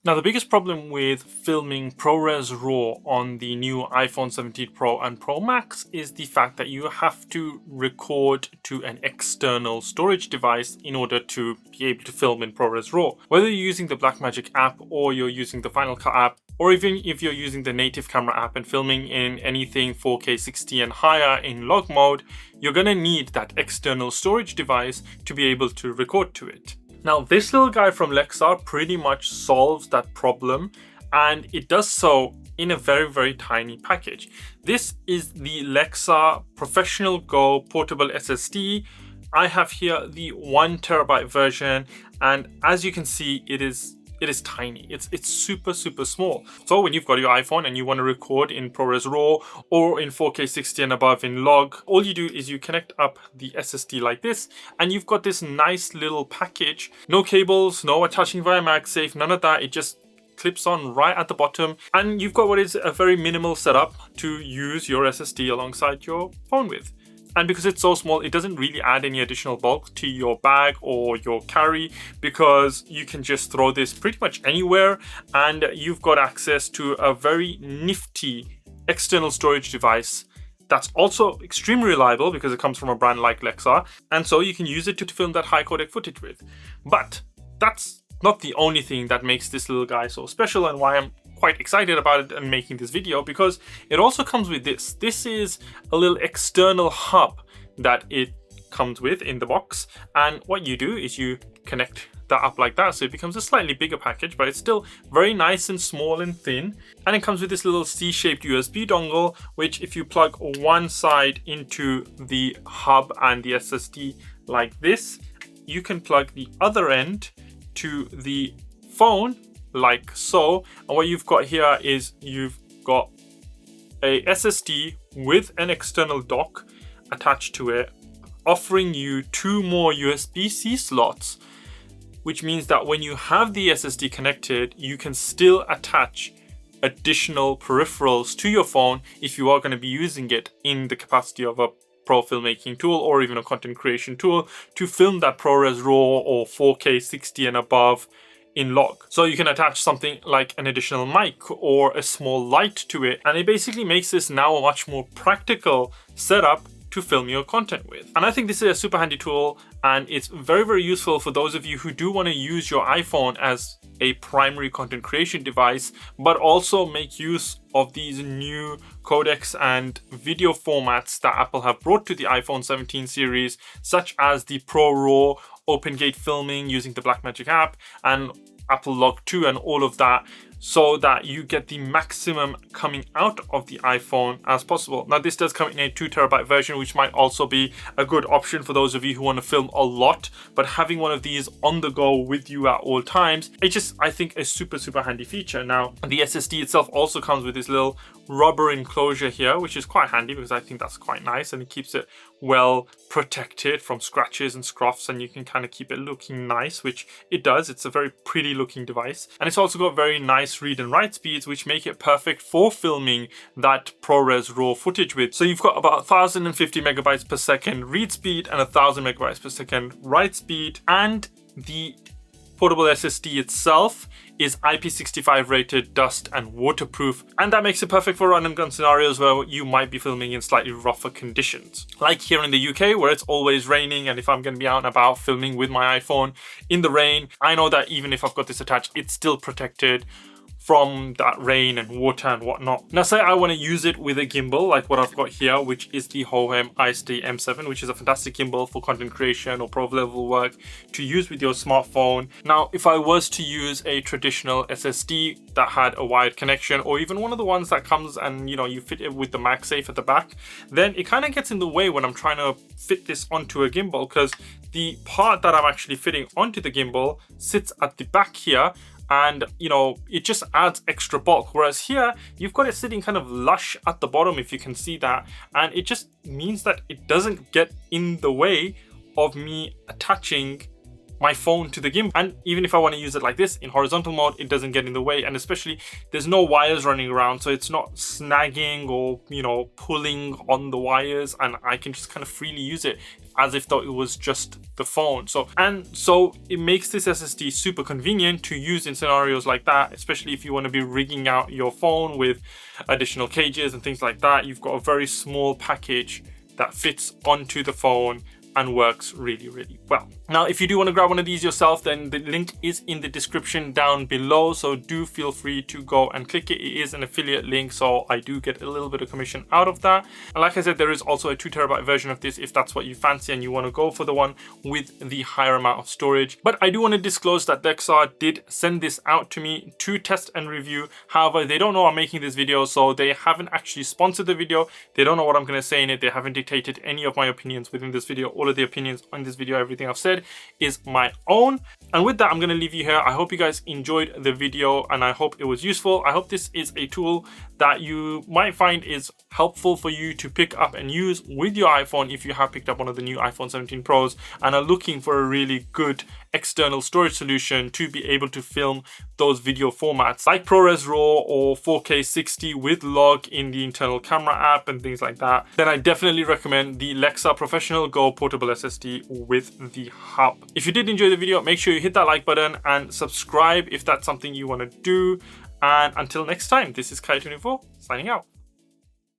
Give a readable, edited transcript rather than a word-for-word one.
Now, the biggest problem with filming ProRes RAW on the new iPhone 17 Pro and Pro Max is the fact that you have to record to an external storage device in order to be able to film in ProRes RAW. Whether you're using the Blackmagic app or you're using the Final Cut app, or even if you're using the native camera app and filming in anything 4K 60 and higher in log mode, you're going to need that external storage device to be able to record to it. Now, this little guy from Lexar pretty much solves that problem, and it does so in a very tiny package. This is the Lexar Professional Go Portable SSD. I have here the 1TB version, and as you can see, it is tiny. It's super small. So when you've got your iPhone and you want to record in ProRes RAW or in 4K 60 and above in log, all you do is you connect up the SSD like this, and you've got this nice little package. No cables, no attaching via MagSafe, none of that. It just clips on right at the bottom, and you've got what is a very minimal setup to use your SSD alongside your phone with. And because it's so small, it doesn't really add any additional bulk to your bag or your carry, because you can just throw this pretty much anywhere, and you've got access to a very nifty external storage device that's also extremely reliable because it comes from a brand like Lexar, and so you can use it to film that high codec footage with. But that's not the only thing that makes this little guy so special, and why I'm quite excited about it and making this video, because it also comes with this. This is a little external hub that it comes with in the box, and what you do is you connect that up like that, so it becomes a slightly bigger package, but it's still very nice and small and thin. And it comes with this little C-shaped USB dongle, which if you plug one side into the hub and the SSD like this, you can plug the other end to the phone like so. And what you've got here is you've got a SSD with an external dock attached to it, offering you 2 more USB-C slots, which means that when you have the SSD connected, you can still attach additional peripherals to your phone if you are going to be using it in the capacity of a pro filmmaking tool or even a content creation tool to film that ProRes RAW or 4K 60 and above in log. So you can attach something like an additional mic or a small light to it, and it basically makes this now a much more practical setup to film your content with. And I think this is a super handy tool, and it's very useful for those of you who do want to use your iPhone as a primary content creation device, but also make use of these new codecs and video formats that Apple have brought to the iPhone 17 series, such as the Pro RAW, OpenGate filming using the Blackmagic app, and Apple Log 2 and all of that, so that you get the maximum coming out of the iPhone as possible. Now, this does come in a 2TB version, which might also be a good option for those of you who want to film a lot, but having one of these on the go with you at all times, it's just, I think, a super handy feature. Now, the SSD itself also comes with this little rubber enclosure here, which is quite handy because I think that's quite nice, and it keeps it well protected from scratches and scruffs, and you can kind of keep it looking nice, which it does. It's a very pretty looking device, and it's also got very nice read and write speeds, which make it perfect for filming that ProRes RAW footage with. So you've got about 1050 megabytes per second read speed and 1000 megabytes per second write speed, and the portable SSD itself is IP65 rated, dust and waterproof, and that makes it perfect for run and gun scenarios where you might be filming in slightly rougher conditions. Like here in the UK, where it's always raining, and if I'm going to be out and about filming with my iPhone in the rain, I know that even if I've got this attached, it's still protected from that rain and water and whatnot. Now, say I want to use it with a gimbal like what I've got here, which is the Hohem iStay M7, which is a fantastic gimbal for content creation or pro level work to use with your smartphone. Now, if I was to use a traditional SSD that had a wired connection, or even one of the ones that comes and you fit it with the MagSafe at the back, then it kind of gets in the way when I'm trying to fit this onto a gimbal, because the part that I'm actually fitting onto the gimbal sits at the back here, and it just adds extra bulk, whereas here you've got it sitting kind of lush at the bottom, if you can see that, and it just means that it doesn't get in the way of me attaching my phone to the gimbal. And even if I want to use it like this in horizontal mode, it doesn't get in the way. And especially there's no wires running around, so it's not snagging or, you know, pulling on the wires, and I can just kind of freely use it as if though it was just the phone. So it makes this SSD super convenient to use in scenarios like that, especially if you want to be rigging out your phone with additional cages and things like that. You've got a very small package that fits onto the phone and works really, really well. Now, if you do want to grab one of these yourself, then the link is in the description down below, so do feel free to go and click it. It is an affiliate link, so I do get a little bit of commission out of that. And like I said, there is also a 2 TB version of this if that's what you fancy and you want to go for the one with the higher amount of storage. But I do want to disclose that Lexar did send this out to me to test and review. However, they don't know I'm making this video, so they haven't actually sponsored the video. They don't know what I'm going to say in it. They haven't dictated any of my opinions within this video. All of the opinions on this video, everything I've said, is my own. And with that, I'm going to leave you here. I hope you guys enjoyed the video and I hope it was useful. I hope this is a tool that you might find is helpful for you to pick up and use with your iPhone if you have picked up one of the new iPhone 17 Pros and are looking for a really good external storage solution to be able to film those video formats like ProRes RAW or 4K 60 with log in the internal camera app and things like that. Then I definitely recommend the Lexar Professional Go Portable SSD with the hub. If you did enjoy the video, make sure you hit that like button and subscribe if that's something you want to do. And until next time, this is Kai24 signing out.